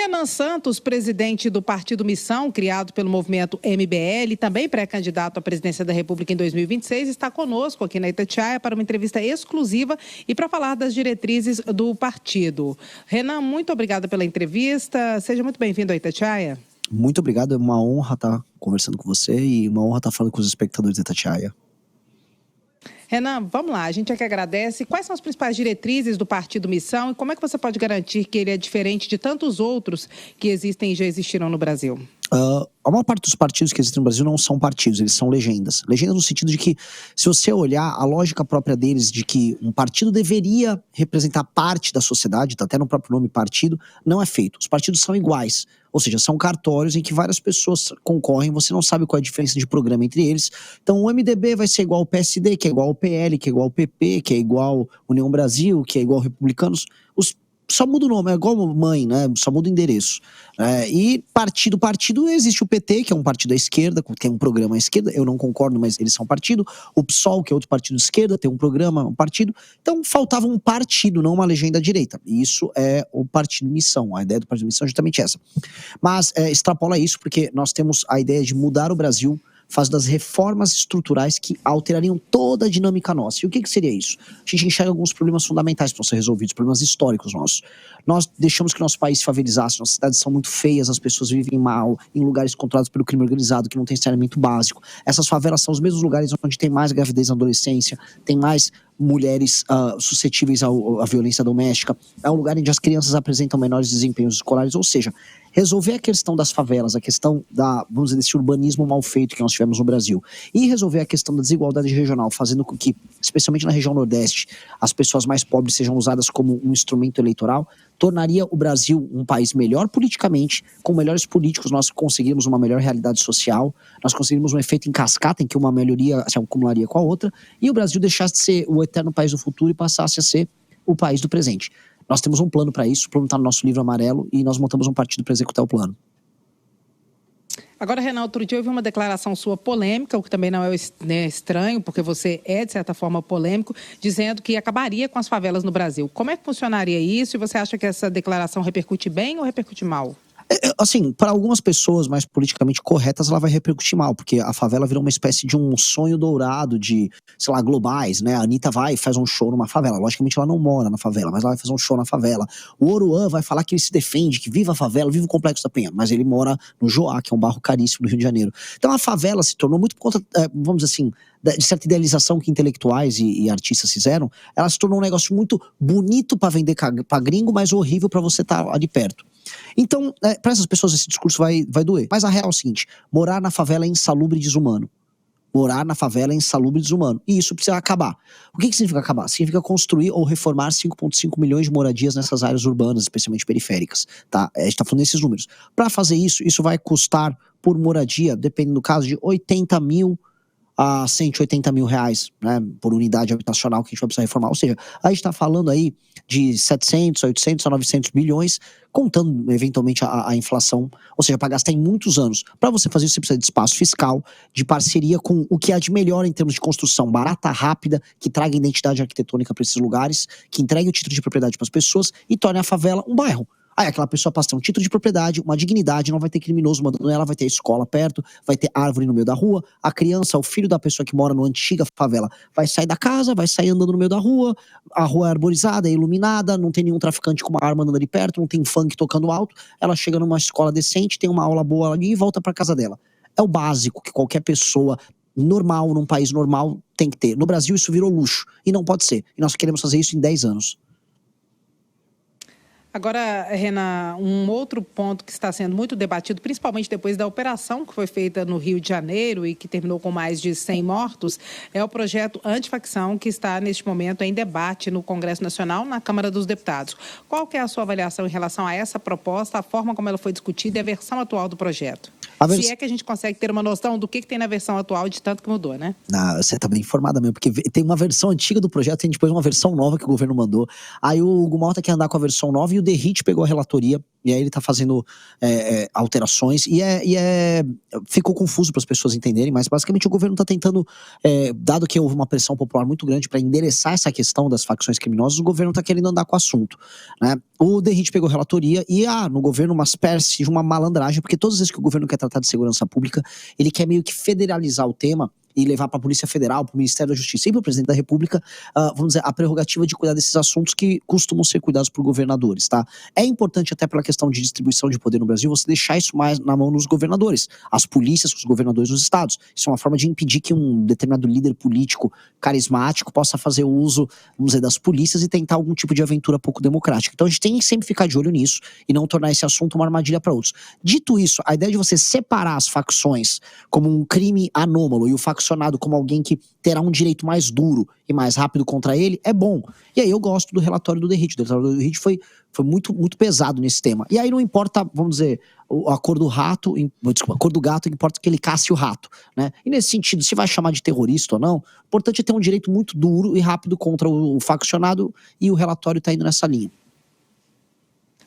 Renan Santos, presidente do Partido Missão, criado pelo movimento MBL, também pré-candidato à presidência da República em 2026, está conosco aqui na Itatiaia para uma entrevista exclusiva e para falar das diretrizes do partido. Renan, muito obrigada pela entrevista. Seja muito bem-vindo à Itatiaia. Muito obrigado, é uma honra estar conversando com você e uma honra estar falando com os espectadores da Itatiaia. Renan, vamos lá, a gente é que agradece. Quais são as principais diretrizes do Partido Missão e como é que você pode garantir que ele é diferente de tantos outros que existem e já existiram no Brasil? A maior parte dos partidos que existem no Brasil não são partidos, eles são legendas. Legendas no sentido de que, se você olhar a lógica própria deles de que um partido deveria representar parte da sociedade, tá até no próprio nome partido, não é feito. Os partidos são iguais, ou seja, são cartórios em que várias pessoas concorrem, você não sabe qual é a diferença de programa entre eles. Então o MDB vai ser igual ao PSD, que é igual ao PL, que é igual ao PP, que é igual União Brasil, que é igual ao Republicanos. Só muda o nome, é igual mãe, né? Só muda o endereço. E partido, existe o PT, que é um partido à esquerda, que tem um programa à esquerda, eu não concordo, mas eles são partido. O PSOL, que é outro partido de esquerda, tem um programa, um partido. Então faltava um partido, não uma legenda à direita. E isso é o Partido Missão, a ideia do Partido Missão é justamente essa. Mas extrapola isso, porque nós temos a ideia de mudar o Brasil, faz das reformas estruturais que alterariam toda a dinâmica nossa. E o que seria isso? A gente enxerga alguns problemas fundamentais para ser resolvidos, problemas históricos nossos. Nós deixamos que nosso país se favelizasse, nossas cidades são muito feias, as pessoas vivem mal, em lugares controlados pelo crime organizado, que não tem saneamento básico. Essas favelas são os mesmos lugares onde tem mais gravidez na adolescência, tem mais mulheres suscetíveis à violência doméstica, é um lugar onde as crianças apresentam menores desempenhos escolares, ou seja, resolver a questão das favelas, a questão vamos dizer, desse urbanismo mal feito que nós tivemos no Brasil, e resolver a questão da desigualdade regional, fazendo com que, especialmente na região Nordeste, as pessoas mais pobres sejam usadas como um instrumento eleitoral, tornaria o Brasil um país melhor politicamente, com melhores políticos nós conseguiríamos uma melhor realidade social, nós conseguiríamos um efeito em cascata em que uma melhoria se acumularia com a outra, e o Brasil deixasse de ser o eterno país do futuro e passasse a ser o país do presente. Nós temos um plano para isso, o plano está no nosso livro amarelo e nós montamos um partido para executar o plano. Agora, Renan, outro dia eu vi uma declaração sua polêmica, o que também não é estranho, porque você é, de certa forma, polêmico, dizendo que acabaria com as favelas no Brasil. Como é que funcionaria isso e você acha que essa declaração repercute bem ou repercute mal? Assim, para algumas pessoas mais politicamente corretas, ela vai repercutir mal, porque a favela virou uma espécie de um sonho dourado de, sei lá, globais, né? A Anitta vai e faz um show numa favela. Logicamente ela não mora na favela, mas ela vai fazer um show na favela. O Oruan vai falar que ele se defende, que viva a favela, viva o Complexo da Penha, mas ele mora no Joá, que é um bairro caríssimo do Rio de Janeiro. Então a favela se tornou muito por conta, vamos dizer assim, de certa idealização que intelectuais e artistas fizeram, ela se tornou um negócio muito bonito para vender para gringo, mas horrível para você estar ali perto. Então, para essas pessoas esse discurso vai doer. Mas a real é o seguinte, morar na favela é insalubre e desumano. Morar na favela é insalubre e desumano. E isso precisa acabar. O que significa acabar? Significa construir ou reformar 5,5 milhões de moradias nessas áreas urbanas, especialmente periféricas. Tá? A gente está falando desses números. Para fazer isso, isso vai custar por moradia, dependendo do caso, de 80 mil a 180 mil reais, né, por unidade habitacional que a gente vai precisar reformar. Ou seja, a gente está falando aí de 700, 800 a 900 bilhões, contando eventualmente a inflação, ou seja, para gastar em muitos anos. Para você fazer isso, você precisa de espaço fiscal, de parceria com o que há de melhor em termos de construção barata, rápida, que traga identidade arquitetônica para esses lugares, que entregue o título de propriedade para as pessoas e torne a favela um bairro. Aí aquela pessoa passa a ter um título de propriedade, uma dignidade, não vai ter criminoso mandando ela, vai ter escola perto, vai ter árvore no meio da rua, a criança, o filho da pessoa que mora na antiga favela, vai sair da casa, vai sair andando no meio da rua, a rua é arborizada, é iluminada, não tem nenhum traficante com uma arma andando ali perto, não tem funk tocando alto, ela chega numa escola decente, tem uma aula boa ali e volta pra casa dela. É o básico que qualquer pessoa normal, num país normal, tem que ter. No Brasil isso virou luxo, e não pode ser. E nós queremos fazer isso em 10 anos. Agora, Renan, um outro ponto que está sendo muito debatido, principalmente depois da operação que foi feita no Rio de Janeiro e que terminou com mais de 100 mortos, é o projeto antifacção que está, neste momento, em debate no Congresso Nacional, na Câmara dos Deputados. Qual que é a sua avaliação em relação a essa proposta, a forma como ela foi discutida e a versão atual do projeto? Se é que a gente consegue ter uma noção do que tem na versão atual de tanto que mudou, né? Você está bem informada mesmo, porque tem uma versão antiga do projeto, tem depois uma versão nova que o governo mandou. Aí o Hugo Malta quer andar com a versão nova e o Derrite pegou a relatoria E aí ele está fazendo alterações ficou confuso para as pessoas entenderem, mas basicamente o governo está tentando, dado que houve uma pressão popular muito grande para endereçar essa questão das facções criminosas, o governo está querendo andar com o assunto, né? O Derrit pegou relatoria e no governo uma espécie de uma malandragem, porque todas as vezes que o governo quer tratar de segurança pública, ele quer meio que federalizar o tema e levar para a Polícia Federal, para o Ministério da Justiça e para o Presidente da República, vamos dizer, a prerrogativa de cuidar desses assuntos que costumam ser cuidados por governadores, tá? É importante até pela questão de distribuição de poder no Brasil, você deixar isso mais na mão dos governadores, as polícias, os governadores dos estados. Isso é uma forma de impedir que um determinado líder político carismático possa fazer uso, vamos dizer, das polícias e tentar algum tipo de aventura pouco democrática. Então a gente tem que sempre ficar de olho nisso e não tornar esse assunto uma armadilha para outros. Dito isso, a ideia de você separar as facções como um crime anômalo e o faccionado como alguém que terá um direito mais duro e mais rápido contra ele, é bom. E aí eu gosto do relatório do Derrit. O relatório do Derrit foi muito, muito pesado nesse tema. E aí não importa, vamos dizer, a cor do rato, desculpa, a cor do gato, importa que ele casse o rato, né? E nesse sentido, se vai chamar de terrorista ou não, o importante é ter um direito muito duro e rápido contra o faccionado, e o relatório está indo nessa linha.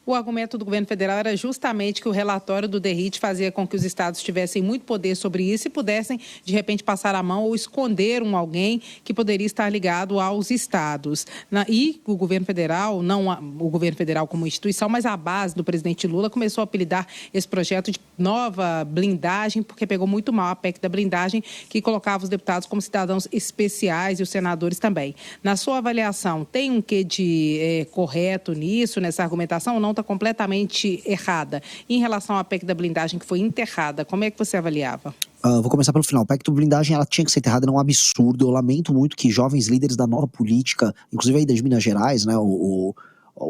O argumento do governo federal era justamente que o relatório do Derrit fazia com que os estados tivessem muito poder sobre isso e pudessem, de repente, passar a mão ou esconder alguém que poderia estar ligado aos estados. E o governo federal, não o governo federal como instituição, mas a base do presidente Lula começou a apelidar esse projeto de nova blindagem, porque pegou muito mal a PEC da blindagem, que colocava os deputados como cidadãos especiais e os senadores também. Na sua avaliação, tem um quê de correto nisso, nessa argumentação, ou não está completamente errada? Em relação à PEC da blindagem que foi enterrada, como é que você avaliava? Vou começar pelo final. A PEC da blindagem, ela tinha que ser enterrada, era um absurdo. Eu lamento muito que jovens líderes da nova política, inclusive aí das Minas Gerais, né, o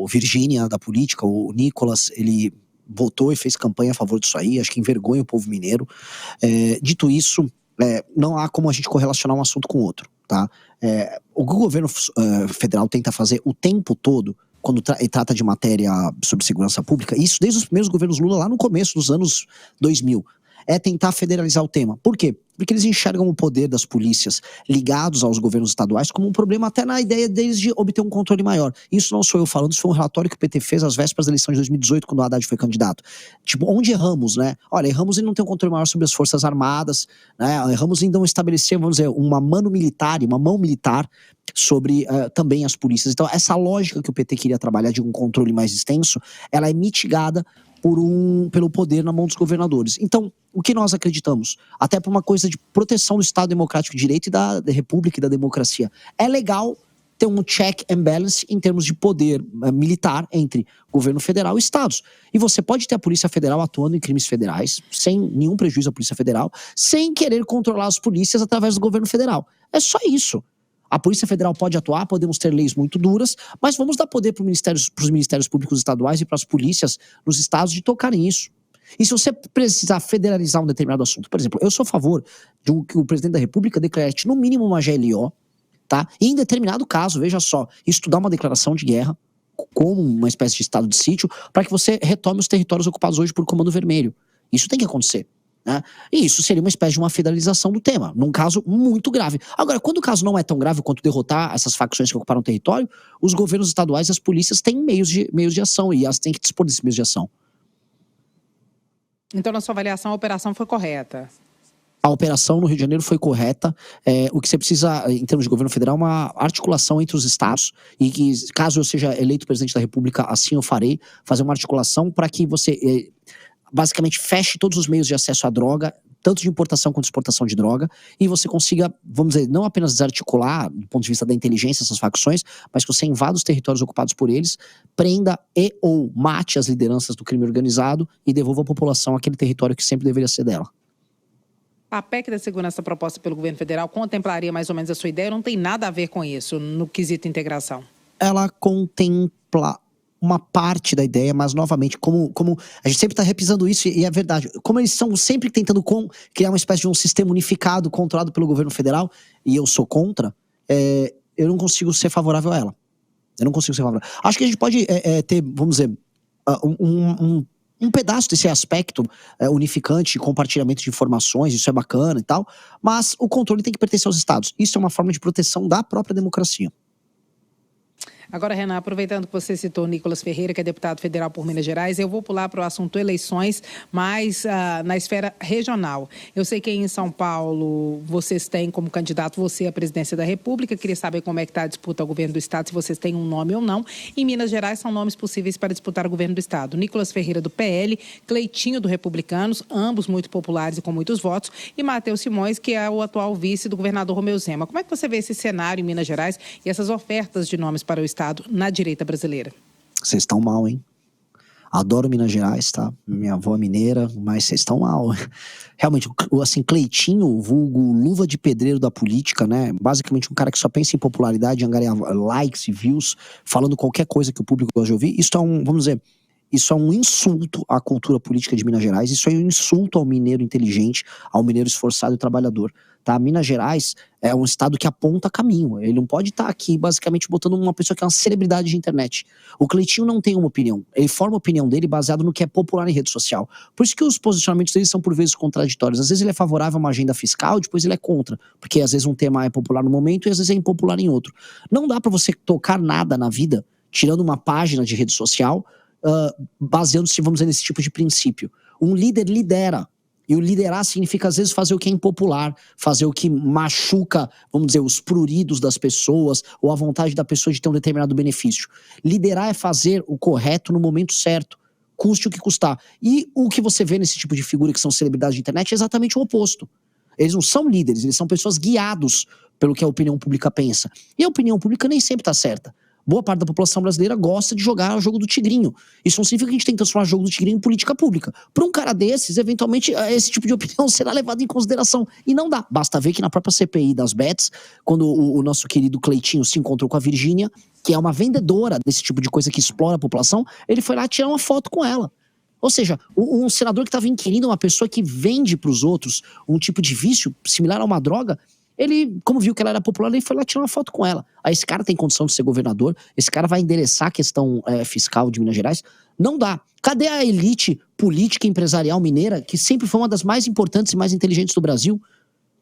Virgínia da política, o Nicolas, ele votou e fez campanha a favor disso aí, acho que envergonha o povo mineiro. Dito isso, não há como a gente correlacionar um assunto com o outro, tá? O que o governo federal tenta fazer o tempo todo, quando trata de matéria sobre segurança pública, isso desde os primeiros governos Lula, lá no começo dos anos 2000, é tentar federalizar o tema. Por quê? Porque eles enxergam o poder das polícias ligados aos governos estaduais como um problema até na ideia deles de obter um controle maior. Isso não sou eu falando, isso foi um relatório que o PT fez às vésperas da eleição de 2018, quando o Haddad foi candidato. Tipo, onde erramos, né? Olha, erramos em não ter um controle maior sobre as forças armadas, né? Erramos em não estabelecer, vamos dizer, uma mão militar sobre também as polícias. Então, essa lógica que o PT queria trabalhar de um controle mais extenso, ela é mitigada pelo poder na mão dos governadores. Então, o que nós acreditamos? Até por uma coisa de proteção do Estado Democrático de Direito e da República e da democracia. É legal ter um check and balance em termos de poder militar entre governo federal e estados. E você pode ter a Polícia Federal atuando em crimes federais, sem nenhum prejuízo à Polícia Federal, sem querer controlar as polícias através do governo federal. É só isso. A Polícia Federal pode atuar, podemos ter leis muito duras, mas vamos dar poder para os ministérios públicos estaduais e para as polícias nos estados de tocarem isso. E se você precisar federalizar um determinado assunto, por exemplo, eu sou a favor de que o presidente da República decrete no mínimo uma GLO, tá? E em determinado caso, veja só, estudar uma declaração de guerra como uma espécie de estado de sítio para que você retome os territórios ocupados hoje por Comando Vermelho. Isso tem que acontecer. Né? E isso seria uma espécie de uma federalização do tema, num caso muito grave. Agora, quando o caso não é tão grave quanto derrotar essas facções que ocuparam o território, os governos estaduais e as polícias têm meios de ação e elas têm que dispor desses meios de ação. Então, na sua avaliação, a operação foi correta? A operação no Rio de Janeiro foi correta. O que você precisa, em termos de governo federal, é uma articulação entre os estados, e que, caso eu seja eleito presidente da República, assim eu farei, fazer uma articulação para que você basicamente feche todos os meios de acesso à droga, tanto de importação quanto de exportação de droga, e você consiga, vamos dizer, não apenas desarticular, do ponto de vista da inteligência, essas facções, mas que você invada os territórios ocupados por eles, prenda e ou mate as lideranças do crime organizado e devolva à população aquele território que sempre deveria ser dela. A PEC da segurança proposta pelo governo federal contemplaria mais ou menos a sua ideia? Não tem nada a ver com isso no quesito integração? Ela contempla uma parte da ideia, mas novamente, como a gente sempre está repisando isso, e é verdade, como eles estão sempre tentando criar uma espécie de um sistema unificado, controlado pelo governo federal, e eu sou contra, eu não consigo ser favorável a ela. Eu não consigo ser favorável. Acho que a gente pode ter, vamos dizer, um pedaço desse aspecto unificante, compartilhamento de informações, isso é bacana e tal, mas o controle tem que pertencer aos estados. Isso é uma forma de proteção da própria democracia. Agora, Renan, aproveitando que você citou Nicolas Ferreira, que é deputado federal por Minas Gerais, eu vou pular para o assunto eleições, mas na esfera regional. Eu sei que em São Paulo vocês têm como candidato você à presidência da República. Queria saber como é que está a disputa ao governo do Estado, se vocês têm um nome ou não. Em Minas Gerais são nomes possíveis para disputar o governo do Estado. Nicolas Ferreira do PL, Cleitinho do Republicanos, ambos muito populares e com muitos votos, e Matheus Simões, que é o atual vice do governador Romeu Zema. Como é que você vê esse cenário em Minas Gerais e essas ofertas de nomes para o Estado na direita brasileira? Vocês estão mal, hein? Adoro Minas Gerais, tá? Minha avó é mineira, mas vocês estão mal. Realmente, assim, Cleitinho, vulgo luva de pedreiro da política, né? Basicamente um cara que só pensa em popularidade, em angariar likes e views, falando qualquer coisa que o público gosta de ouvir. Isso é vamos dizer, isso é um insulto à cultura política de Minas Gerais, isso é um insulto ao mineiro inteligente, ao mineiro esforçado e trabalhador. Tá? Minas Gerais é um estado que aponta caminho. Ele não pode estar aqui basicamente botando uma pessoa que é uma celebridade de internet. O Cleitinho não tem uma opinião. Ele forma a opinião dele baseado no que é popular em rede social. Por isso que os posicionamentos dele são por vezes contraditórios. Às vezes ele é favorável a uma agenda fiscal, depois ele é contra. Porque às vezes um tema é popular no momento e às vezes é impopular em outro. Não dá pra você tocar nada na vida, tirando uma página de rede social, baseando-se, vamos dizer, nesse tipo de princípio. Um líder lidera. E o liderar significa, às vezes, fazer o que é impopular, fazer o que machuca, vamos dizer, os pruridos das pessoas, ou a vontade da pessoa de ter um determinado benefício. Liderar é fazer o correto no momento certo, custe o que custar. E o que você vê nesse tipo de figura que são celebridades de internet é exatamente o oposto. Eles não são líderes, eles são pessoas guiados pelo que a opinião pública pensa. E a opinião pública nem sempre está certa. Boa parte da população brasileira gosta de jogar o jogo do tigrinho. Isso não significa que a gente tem que transformar o jogo do tigrinho em política pública. Para um cara desses, eventualmente, esse tipo de opinião será levado em consideração. E não dá. Basta ver que na própria CPI das bets, quando o nosso querido Cleitinho se encontrou com a Virgínia, que é uma vendedora desse tipo de coisa que explora a população, ele foi lá tirar uma foto com ela. Ou seja, um senador que estava inquirindo uma pessoa que vende para os outros um tipo de vício similar a uma droga, ele, como viu que ela era popular, ele foi lá tirar uma foto com ela. Aí esse cara tem condição de ser governador, esse cara vai endereçar a questão fiscal de Minas Gerais. Não dá. Cadê a elite política e empresarial mineira, que sempre foi uma das mais importantes e mais inteligentes do Brasil?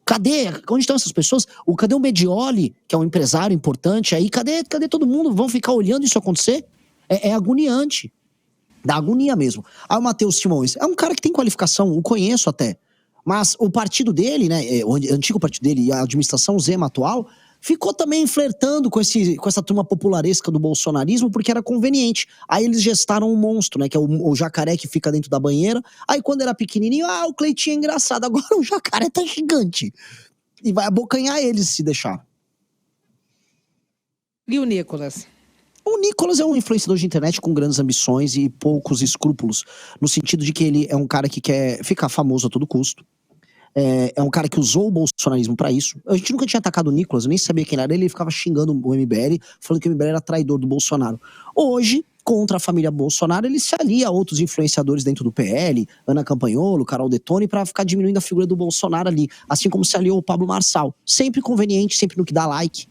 Cadê? Onde estão essas pessoas? Cadê o Medioli, que é um empresário importante aí? Cadê todo mundo? Vão ficar olhando isso acontecer? É agoniante. Dá agonia mesmo. Aí o Matheus Simões é um cara que tem qualificação, o conheço até. Mas o partido dele, né, o antigo partido dele e a administração Zema atual, ficou também flertando com essa turma popularesca do bolsonarismo porque era conveniente. Aí eles gestaram um monstro, né, que é o jacaré que fica dentro da banheira. Aí quando era pequenininho, o Cleitinho é engraçado. Agora o jacaré tá gigante. E vai abocanhar eles se deixar. E o Nicolas? O Nicolas é um influenciador de internet com grandes ambições e poucos escrúpulos, no sentido de que ele é um cara que quer ficar famoso a todo custo. É um cara que usou o bolsonarismo pra isso. A gente nunca tinha atacado o Nicolas, eu nem sabia quem era ele ficava xingando o MBL, falando que o MBL era traidor do Bolsonaro. Hoje, contra a família Bolsonaro, ele se alia a outros influenciadores dentro do PL, Ana Campanholo, Carol Detone, pra ficar diminuindo a figura do Bolsonaro ali, assim como se aliou o Pablo Marçal. Sempre conveniente, sempre no que dá like.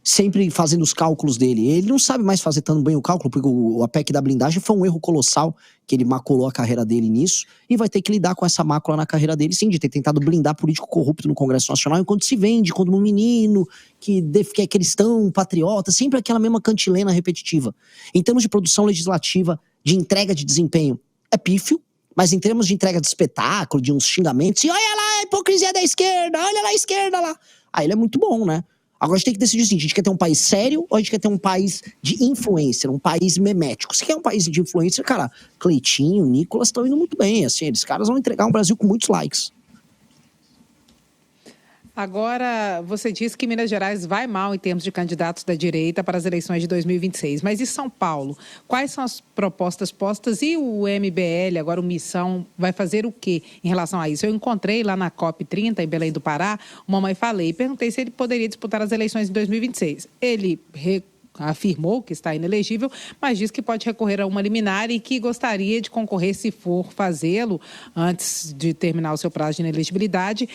Sempre fazendo os cálculos dele. Ele não sabe mais fazer tão bem o cálculo, porque a PEC da blindagem foi um erro colossal, que ele maculou a carreira dele nisso, e vai ter que lidar com essa mácula na carreira dele, sim, de ter tentado blindar político corrupto no Congresso Nacional, enquanto se vende como um menino que é cristão, patriota, sempre aquela mesma cantilena repetitiva. Em termos de produção legislativa, de entrega de desempenho, é pífio, mas em termos de entrega de espetáculo, de uns xingamentos, e olha lá a hipocrisia da esquerda, olha lá a esquerda lá. Aí ele é muito bom, né? Agora a gente tem que decidir o seguinte, a gente quer ter um país sério ou a gente quer ter um país de influencer, um país memético? Se quer um país de influencer, cara, Cleitinho, Nicolas estão indo muito bem, assim, eles caras vão entregar um Brasil com muitos likes. Agora, você disse que Minas Gerais vai mal em termos de candidatos da direita para as eleições de 2026. Mas e São Paulo? Quais são as propostas postas? E o MBL, agora o Missão, vai fazer o quê em relação a isso? Eu encontrei lá na COP30, em Belém do Pará, o Mamãe Falei, e perguntei se ele poderia disputar as eleições em 2026. Ele afirmou que está inelegível, mas diz que pode recorrer a uma liminar e que gostaria de concorrer, se for fazê-lo, antes de terminar o seu prazo de inelegibilidade,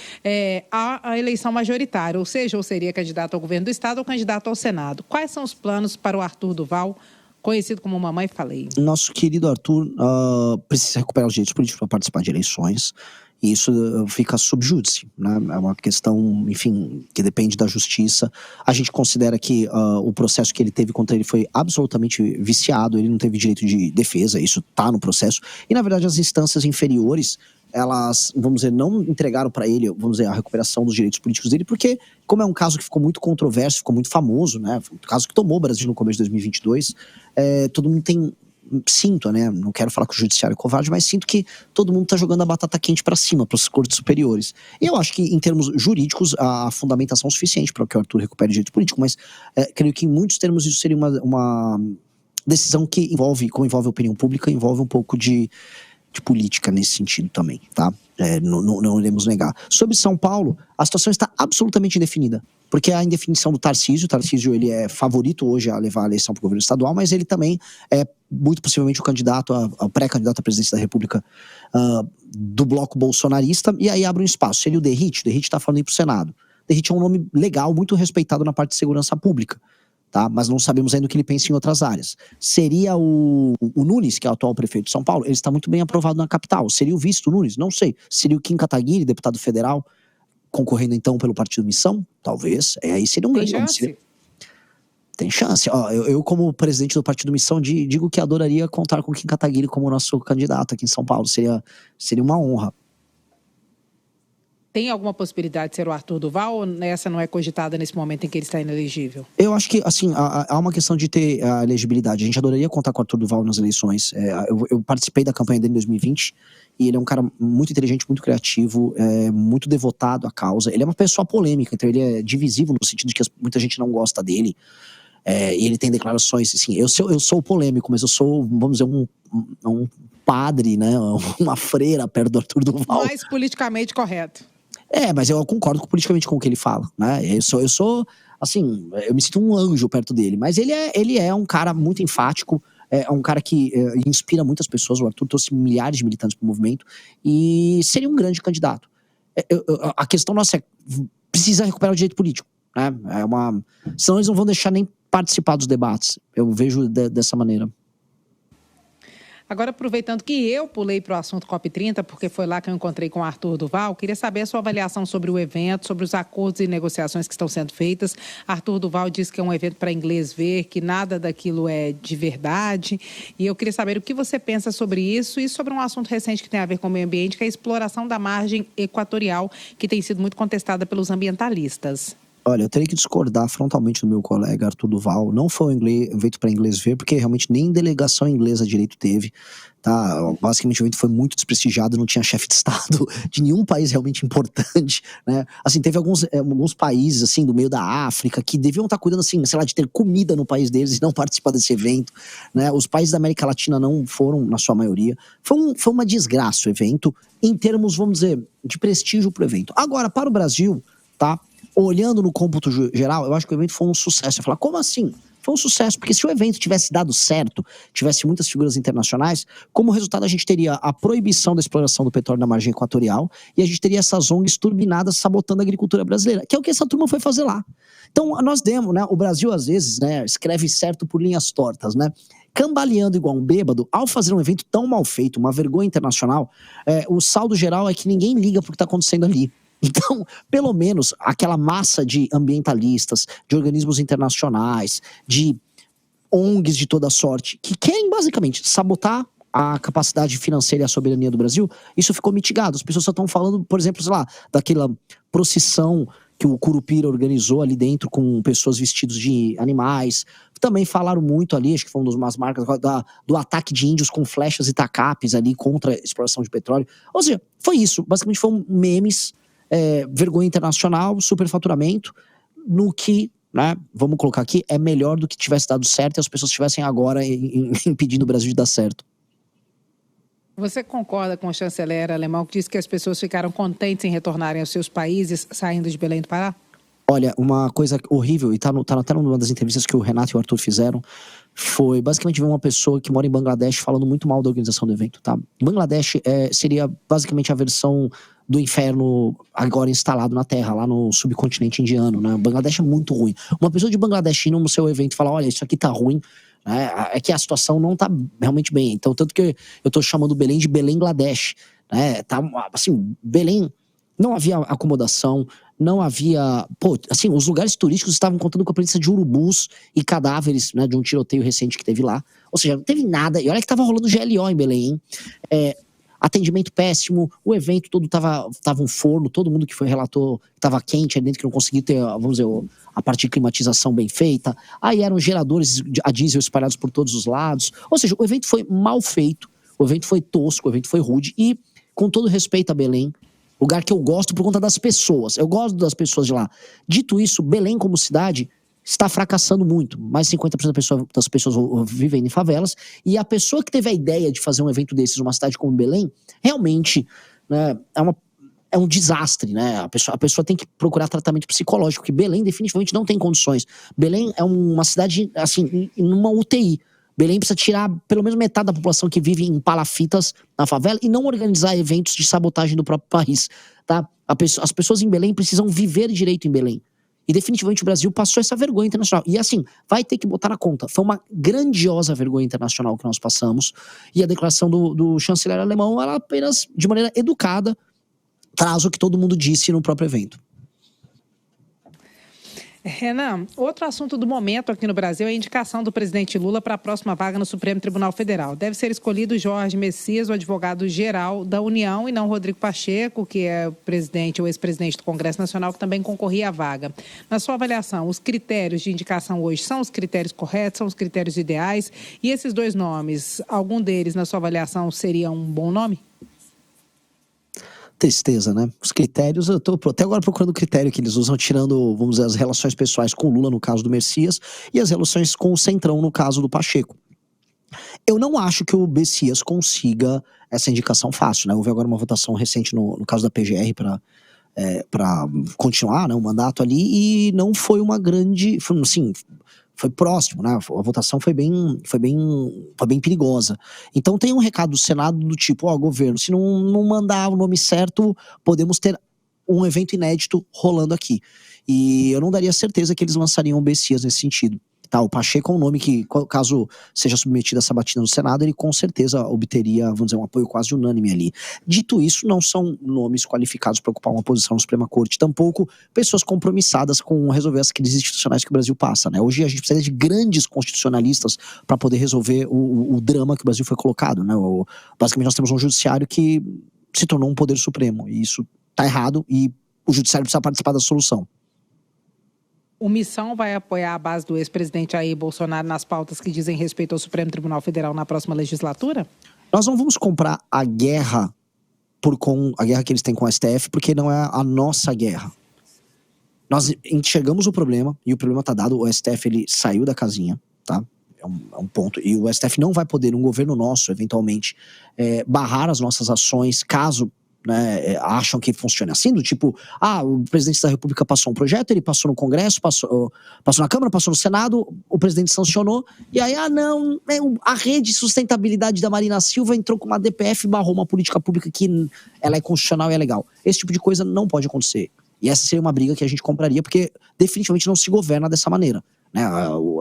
à eleição majoritária, ou seja, ou seria candidato ao governo do Estado ou candidato ao Senado. Quais são os planos para o Arthur Duval, conhecido como Mamãe Falei? Nosso querido Arthur precisa recuperar os direitos políticos para participar de eleições. E isso fica sub júdice, né? É uma questão, enfim, que depende da justiça. A gente considera que o processo que ele teve contra ele foi absolutamente viciado, ele não teve direito de defesa, isso está no processo. E, na verdade, as instâncias inferiores, elas, vamos dizer, não entregaram para ele, vamos dizer, a recuperação dos direitos políticos dele, porque, como é um caso que ficou muito controverso, ficou muito famoso, né? Foi um caso que tomou o Brasil no começo de 2022, todo mundo sinto, né? Não quero falar que o judiciário é covarde, mas sinto que todo mundo está jogando a batata quente para cima, para as cortes superiores. E eu acho que, em termos jurídicos, a fundamentação é suficiente para que o Arthur recupere direito político, mas creio que, em muitos termos, isso seria uma decisão que como envolve a opinião pública, envolve um pouco de política nesse sentido também, tá? Não iremos negar. Sobre São Paulo, a situação está absolutamente indefinida, porque a indefinição do Tarcísio. O Tarcísio, ele é favorito hoje a levar a eleição para o governo estadual, mas ele também é muito possivelmente o candidato, o pré-candidato à presidência da República do bloco bolsonarista, e aí abre um espaço. Seria o Derrite está falando aí para o Senado. Derrite é um nome legal, muito respeitado na parte de segurança pública, tá? Mas não sabemos ainda o que ele pensa em outras áreas. Seria o Nunes, que é o atual prefeito de São Paulo, ele está muito bem aprovado na capital. Seria o vice do Nunes? Não sei. Seria o Kim Kataguiri, deputado federal, concorrendo então pelo Partido Missão? Talvez. Aí seria um grande nome. Tem chance. Eu, como presidente do Partido Missão, digo que adoraria contar com o Kim Kataguiri como nosso candidato aqui em São Paulo. Seria uma honra. Tem alguma possibilidade de ser o Arthur Duval, ou essa não é cogitada nesse momento em que ele está inelegível? Eu acho que, assim, há uma questão de ter a elegibilidade. A gente adoraria contar com o Arthur Duval nas eleições. Eu participei da campanha dele em 2020, e ele é um cara muito inteligente, muito criativo, muito devotado à causa. Ele é uma pessoa polêmica, então ele é divisivo no sentido de que muita gente não gosta dele. E ele tem declarações, assim, eu sou polêmico, mas eu sou, vamos dizer, um padre, né, uma freira perto do Arthur Duval. Mais politicamente correto. Mas eu concordo politicamente com o que ele fala, né? Eu sou, assim, eu me sinto um anjo perto dele, mas ele é um cara muito enfático, é um cara que inspira muitas pessoas. O Arthur trouxe milhares de militantes para o movimento e seria um grande candidato. A questão nossa é, precisa recuperar o direito político, né? Senão eles não vão deixar nem participar dos debates. Eu vejo dessa maneira. Agora, aproveitando que eu pulei para o assunto COP30, porque foi lá que eu encontrei com o Arthur Duval, queria saber a sua avaliação sobre o evento, sobre os acordos e negociações que estão sendo feitas. Arthur Duval disse que é um evento para inglês ver, que nada daquilo é de verdade. E eu queria saber o que você pensa sobre isso e sobre um assunto recente que tem a ver com o meio ambiente, que é a exploração da margem equatorial, que tem sido muito contestada pelos ambientalistas. Olha, eu teria que discordar frontalmente do meu colega Arthur Duval. Não foi um evento para inglês ver, porque realmente nem delegação inglesa direito teve, tá? Basicamente o evento foi muito desprestigiado, não tinha chefe de estado de nenhum país realmente importante, né? Assim, teve alguns países, assim, do meio da África, que deviam estar cuidando, assim, sei lá, de ter comida no país deles e não participar desse evento, né? Os países da América Latina não foram, na sua maioria. Foi uma desgraça o evento, em termos, vamos dizer, de prestígio pro evento. Agora, para o Brasil, tá? Olhando no cômputo geral, eu acho que o evento foi um sucesso. Eu falar, como assim? Foi um sucesso, porque se o evento tivesse dado certo, tivesse muitas figuras internacionais, como resultado a gente teria a proibição da exploração do petróleo na margem equatorial e a gente teria essas ONGs turbinadas sabotando a agricultura brasileira, que é o que essa turma foi fazer lá. Então, nós demos, né? O Brasil, às vezes, né, escreve certo por linhas tortas, né? Cambaleando igual um bêbado, ao fazer um evento tão mal feito, uma vergonha internacional, o saldo geral é que ninguém liga pro que está acontecendo ali. Então, pelo menos, aquela massa de ambientalistas, de organismos internacionais, de ONGs de toda sorte, que querem basicamente sabotar a capacidade financeira e a soberania do Brasil, isso ficou mitigado. As pessoas só estão falando, por exemplo, sei lá, daquela procissão que o Curupira organizou ali dentro com pessoas vestidas de animais. Também falaram muito ali, acho que foi uma das marcas, do ataque de índios com flechas e tacapes ali contra a exploração de petróleo. Ou seja, foi isso. Basicamente foram memes, vergonha internacional, superfaturamento, no que, né, vamos colocar aqui, é melhor do que tivesse dado certo e as pessoas estivessem agora impedindo o Brasil de dar certo. Você concorda com o chanceler alemão que diz que as pessoas ficaram contentes em retornarem aos seus países saindo de Belém do Pará? Olha, uma coisa horrível, e tá até numa das entrevistas que o Renato e o Arthur fizeram, foi basicamente ver uma pessoa que mora em Bangladesh falando muito mal da organização do evento, tá? Bangladesh seria basicamente a versão do inferno agora instalado na Terra, lá no subcontinente indiano, né? Bangladesh é muito ruim. Uma pessoa de Bangladesh ir no seu evento e falar, olha, isso aqui tá ruim, né? É que a situação não tá realmente bem. Então, tanto que eu tô chamando Belém de Belém-Gladesh, né? Tá, assim, Belém não havia acomodação, não havia... Pô, assim, os lugares turísticos estavam contando com a presença de urubus e cadáveres, né, de um tiroteio recente que teve lá. Ou seja, não teve nada. E olha que tava rolando GLO em Belém, hein? Atendimento péssimo, o evento todo tava um forno, todo mundo que foi relatou que tava quente ali dentro, que não conseguiu ter, vamos dizer, a parte de climatização bem feita. Aí eram geradores a diesel espalhados por todos os lados. Ou seja, o evento foi mal feito, o evento foi tosco, o evento foi rude e, com todo respeito a Belém, lugar que eu gosto por conta das pessoas. Eu gosto das pessoas de lá. Dito isso, Belém como cidade está fracassando muito. Mais de 50% das pessoas vivem em favelas. E a pessoa que teve a ideia de fazer um evento desses numa cidade como Belém, realmente, né, é um desastre, né? A pessoa tem que procurar tratamento psicológico, porque Belém definitivamente não tem condições. Belém é uma cidade, assim, numa UTI. Belém precisa tirar pelo menos metade da população que vive em palafitas na favela e não organizar eventos de sabotagem do próprio país, tá? As pessoas em Belém precisam viver direito em Belém. E definitivamente o Brasil passou essa vergonha internacional. E assim, vai ter que botar na conta. Foi uma grandiosa vergonha internacional que nós passamos. E a declaração do chanceler alemão, ela apenas, de maneira educada, traz o que todo mundo disse no próprio evento. Renan, outro assunto do momento aqui no Brasil é a indicação do presidente Lula para a próxima vaga no Supremo Tribunal Federal. Deve ser escolhido Jorge Messias, o advogado-geral da União, e não Rodrigo Pacheco, que é o presidente ou ex-presidente do Congresso Nacional, que também concorria à vaga. Na sua avaliação, os critérios de indicação hoje são os critérios corretos, são os critérios ideais? E esses dois nomes, algum deles, na sua avaliação, seria um bom nome? Tristeza, né? Os critérios, eu tô até agora procurando o critério que eles usam, tirando, vamos dizer, as relações pessoais com o Lula, no caso do Messias, e as relações com o Centrão, no caso do Pacheco. Eu não acho que o Messias consiga essa indicação fácil, né? Houve agora uma votação recente no caso da PGR para continuar, né, o mandato ali, e não foi uma grande... Foi próximo, né? A votação foi bem perigosa. Então tem um recado do Senado do tipo, governo, se não mandar o nome certo, podemos ter um evento inédito rolando aqui. E eu não daria certeza que eles lançariam o Messias nesse sentido. Tá, o Pacheco é um nome que, caso seja submetido a essa batida no Senado, ele com certeza obteria, vamos dizer, um apoio quase unânime ali. Dito isso, não são nomes qualificados para ocupar uma posição na Suprema Corte, tampouco pessoas compromissadas com resolver as crises institucionais que o Brasil passa, né? Hoje a gente precisa de grandes constitucionalistas para poder resolver o drama que o Brasil foi colocado, né? Basicamente nós temos um judiciário que se tornou um poder supremo, e isso tá errado, e o judiciário precisa participar da solução. O Missão vai apoiar a base do ex-presidente Jair Bolsonaro nas pautas que dizem respeito ao Supremo Tribunal Federal na próxima legislatura? Nós não vamos comprar a guerra que eles têm com o STF, porque não é a nossa guerra. Nós enxergamos o problema, e o problema está dado, o STF ele saiu da casinha, tá? É um ponto. E o STF não vai poder, um governo nosso, eventualmente, barrar as nossas ações, caso... né, acham que funciona assim, do tipo, o presidente da República passou um projeto, ele passou no Congresso, passou na Câmara, passou no Senado, o presidente sancionou, e aí, não, a rede de sustentabilidade da Marina Silva entrou com uma DPF e barrou uma política pública que ela é constitucional e é legal. Esse tipo de coisa não pode acontecer. E essa seria uma briga que a gente compraria, porque definitivamente não se governa dessa maneira. Né?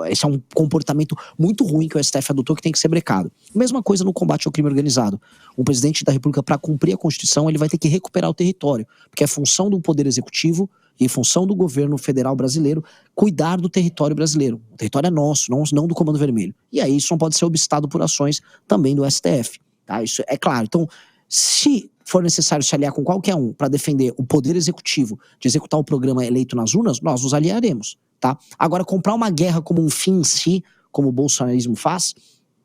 Esse é um comportamento muito ruim que o STF adotou, que tem que ser brecado. Mesma coisa no combate ao crime organizado. O presidente da República, para cumprir a Constituição, ele vai ter que recuperar o território, porque é função do Poder Executivo e função do governo federal brasileiro cuidar do território brasileiro. O território é nosso, não do Comando Vermelho. E aí isso não pode ser obstado por ações também do STF. Tá? Isso é claro. Então, se for necessário se aliar com qualquer um para defender o Poder Executivo de executar o programa eleito nas urnas, nós nos aliaremos. Tá? Agora, comprar uma guerra como um fim em si, como o bolsonarismo faz,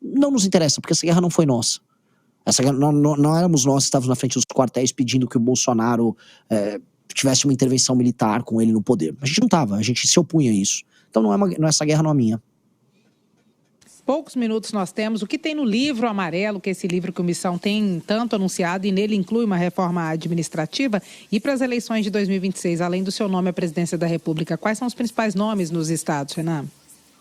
não nos interessa, porque essa guerra não foi nossa. Essa guerra, não éramos nós que estávamos na frente dos quartéis pedindo que o Bolsonaro tivesse uma intervenção militar com ele no poder. A gente não estava, a gente se opunha a isso. Então essa guerra não é minha. Poucos minutos nós temos. O que tem no livro amarelo, que é esse livro que o Missão tem tanto anunciado, e nele inclui uma reforma administrativa? E para as eleições de 2026, além do seu nome à presidência da República, quais são os principais nomes nos estados, Renan?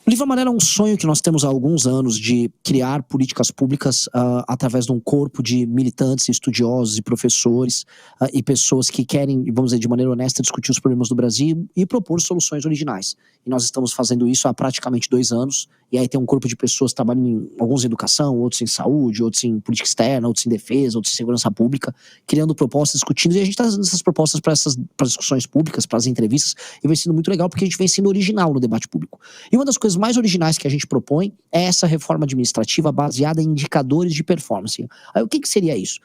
O livro amarelo é um sonho que nós temos há alguns anos de criar políticas públicas através de um corpo de militantes, estudiosos e professores e pessoas que querem, vamos dizer, de maneira honesta, discutir os problemas do Brasil e propor soluções originais. E nós estamos fazendo isso há praticamente 2 anos e aí tem um corpo de pessoas trabalhando alguns em educação, outros em saúde, outros em política externa, outros em defesa, outros em segurança pública, criando propostas, discutindo, e a gente está trazendo essas propostas para as discussões públicas, para as entrevistas, e vai sendo muito legal porque a gente vem sendo original no debate público. E uma das coisas mais originais que a gente propõe é essa reforma administrativa baseada em indicadores de performance. Aí o que seria isso?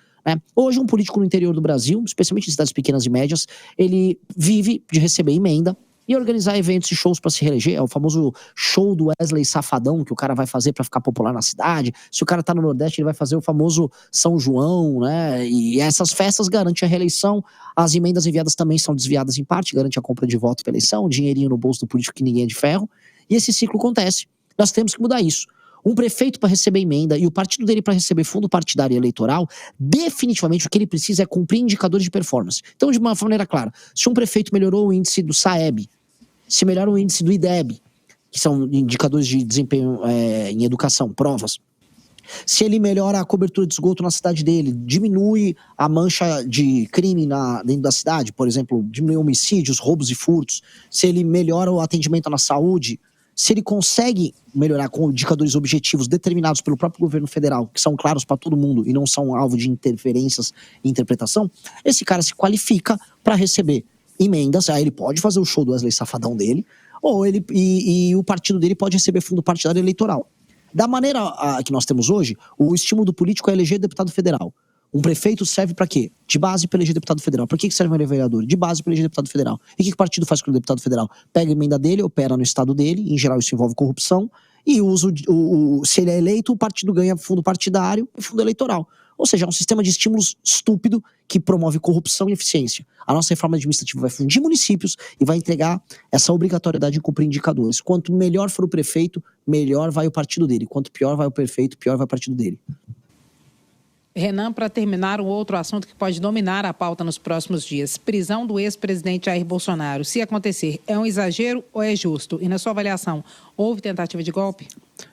Hoje um político no interior do Brasil, especialmente em cidades pequenas e médias, ele vive de receber emenda e organizar eventos e shows para se reeleger. É o famoso show do Wesley Safadão que o cara vai fazer para ficar popular na cidade. Se o cara tá no Nordeste, ele vai fazer o famoso São João, né? E essas festas garantem a reeleição. As emendas enviadas também são desviadas em parte, garante a compra de voto para eleição, dinheirinho no bolso do político que ninguém é de ferro. E esse ciclo acontece. Nós temos que mudar isso. Um prefeito para receber emenda e o partido dele para receber fundo partidário e eleitoral, definitivamente o que ele precisa é cumprir indicadores de performance. Então, de uma maneira clara, se um prefeito melhorou o índice do SAEB, se melhora o índice do IDEB, que são indicadores de desempenho em educação, provas, se ele melhora a cobertura de esgoto na cidade dele, diminui a mancha de crime dentro da cidade, por exemplo, diminui homicídios, roubos e furtos, se ele melhora o atendimento na saúde, se ele consegue melhorar com indicadores objetivos determinados pelo próprio governo federal, que são claros para todo mundo e não são alvo de interferências e interpretação, esse cara se qualifica para receber emendas. Aí ele pode fazer o show do Wesley Safadão dele, ou e o partido dele pode receber fundo partidário eleitoral. Da maneira que nós temos hoje, o estímulo do político é eleger deputado federal. Um prefeito serve para quê? De base para eleger deputado federal. Para que serve um vereador? De base para eleger deputado federal. E o que o partido faz com o deputado federal? Pega a emenda dele, opera no estado dele, em geral isso envolve corrupção, e usa se ele é eleito, o partido ganha fundo partidário e fundo eleitoral. Ou seja, é um sistema de estímulos estúpido que promove corrupção e eficiência. A nossa reforma administrativa vai fundir municípios e vai entregar essa obrigatoriedade de cumprir indicadores. Quanto melhor for o prefeito, melhor vai o partido dele. Quanto pior vai o prefeito, pior vai o partido dele. Renan, para terminar, um outro assunto que pode dominar a pauta nos próximos dias. Prisão do ex-presidente Jair Bolsonaro. Se acontecer, é um exagero ou é justo? E na sua avaliação, houve tentativa de golpe?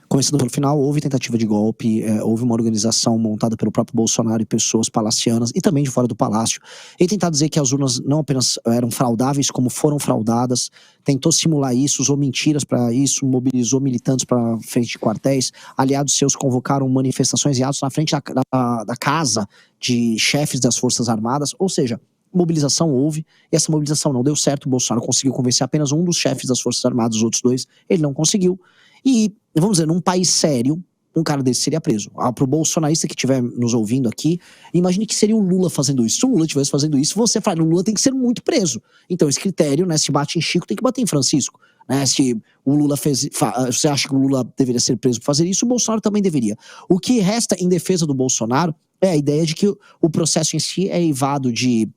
Começando pelo final, houve tentativa de golpe, houve uma organização montada pelo próprio Bolsonaro e pessoas palacianas, e também de fora do palácio, e tentar dizer que as urnas não apenas eram fraudáveis, como foram fraudadas, tentou simular isso, usou mentiras para isso, mobilizou militantes para frente de quartéis, aliados seus convocaram manifestações e atos na frente da casa de chefes das Forças Armadas, ou seja, mobilização houve, e essa mobilização não deu certo. O Bolsonaro conseguiu convencer apenas um dos chefes das Forças Armadas, os outros dois ele não conseguiu. E, vamos dizer, num país sério, um cara desse seria preso. Pro bolsonarista que estiver nos ouvindo aqui, imagine que seria o Lula fazendo isso. Se o Lula estivesse fazendo isso, você fala, o Lula tem que ser muito preso. Então esse critério, né, se bate em Chico, tem que bater em Francisco. Né? Se o Lula você acha que o Lula deveria ser preso por fazer isso, o Bolsonaro também deveria. O que resta em defesa do Bolsonaro é a ideia de que o processo em si é eivado de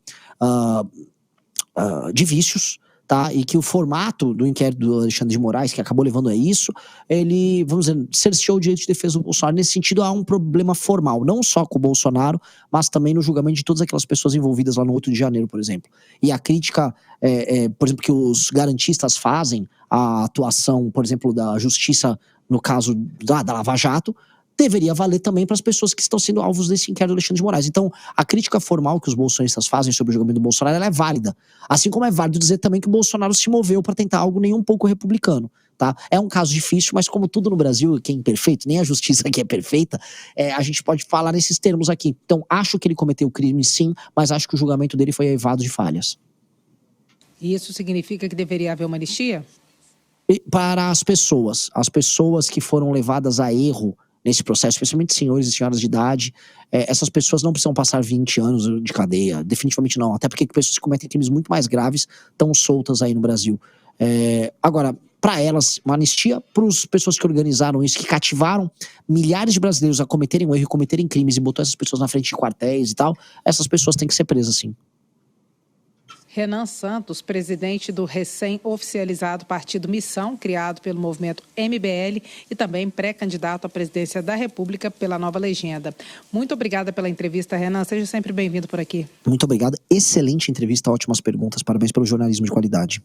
vícios, tá? E que o formato do inquérito do Alexandre de Moraes, que acabou levando a isso, ele, vamos dizer, cerceou o direito de defesa do Bolsonaro. Nesse sentido, há um problema formal, não só com o Bolsonaro, mas também no julgamento de todas aquelas pessoas envolvidas lá no 8 de janeiro, por exemplo. E a crítica, por exemplo, que os garantistas fazem à atuação, por exemplo, da justiça no caso da Lava Jato, deveria valer também para as pessoas que estão sendo alvos desse inquérito do Alexandre de Moraes. Então, a crítica formal que os bolsonaristas fazem sobre o julgamento do Bolsonaro, ela é válida. Assim como é válido dizer também que o Bolsonaro se moveu para tentar algo nem um pouco republicano. Tá? É um caso difícil, mas como tudo no Brasil que é imperfeito, nem a justiça aqui é perfeita, a gente pode falar nesses termos aqui. Então, acho que ele cometeu crime sim, mas acho que o julgamento dele foi eivado de falhas. E isso significa que deveria haver uma anistia? E para as pessoas que foram levadas a erro nesse processo, especialmente senhores e senhoras de idade, essas pessoas não precisam passar 20 anos de cadeia, definitivamente não, até porque pessoas que cometem crimes muito mais graves estão soltas aí no Brasil. Agora, para elas, uma anistia para as pessoas que organizaram isso, que cativaram milhares de brasileiros a cometerem um erro e cometerem crimes e botou essas pessoas na frente de quartéis e tal, essas pessoas têm que ser presas, sim. Renan Santos, presidente do recém-oficializado Partido Missão, criado pelo movimento MBL e também pré-candidato à presidência da República pela Nova Legenda. Muito obrigada pela entrevista, Renan. Seja sempre bem-vindo por aqui. Muito obrigado. Excelente entrevista, ótimas perguntas. Parabéns pelo jornalismo de qualidade.